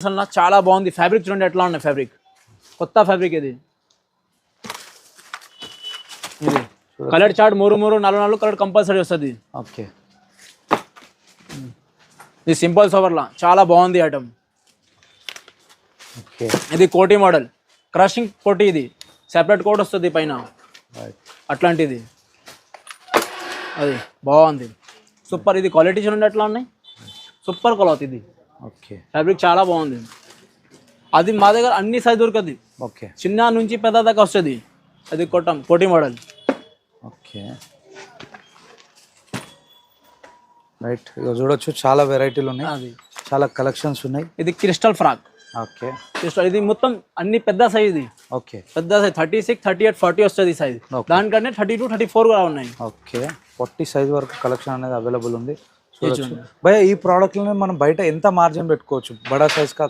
అసలు చాలా బాగుంది. ఫ్యాబ్రిక్ చూడండి ఎట్లా ఉన్నాయి. ఫ్యాబ్రిక్ కొత్త ఫ్యాబ్రిక్ ఇది. కలర్ చార్ట్ 3 కలర్ కంపల్సరీ వస్తుంది. ఓకే, ఇది సింపుల్ సవర్లా చాలా బాగుంది ఐటమ్. ఓకే, ఇది కోటి మోడల్ క్రషింగ్ కోటి. ఇది సెపరేట్ కోట్ వస్తుంది పైన అట్లాంటిది. అది బాగుంది, సూపర్. ఇది క్వాలిటీ చూడండి ఎట్లా ఉన్నాయి. సూపర్ క్లాత్ ఇది. ఓకే, ఫ్యాబ్రిక్ చాలా బాగుంది. అది మా దగ్గర అన్ని సైజ్ దొరుకుతుంది. ఓకే, చిన్న నుంచి పెద్ద దాకా వస్తుంది. అది కోటి మోడల్. Okay, right. ఇక చూడొచ్చు చాలా వెరైటీలు ఉన్నాయి, అది చాలా కలెక్షన్స్ ఉన్నాయి. ఇది క్రిస్టల్ ఫ్రాక్. ఓకే, క్రిస్టల్ ఇది మొత్తం అన్ని పెద్ద సైజ్. ఇది ఓకే, పెద్ద సైజ్ 36, 38, 40 వస్తుంది సైజ్. దానికంటే 32, 34 కూడా ఉన్నాయి. ఓకే, 40 సైజ్ వరకు కలెక్షన్ అనేది అవైలబుల్ ఉంది. భయ్యా ఈ ప్రోడక్ట్లని మనం బయట ఎంత మార్జిన్ పెట్టుకోవచ్చు బడా సైజ్ కా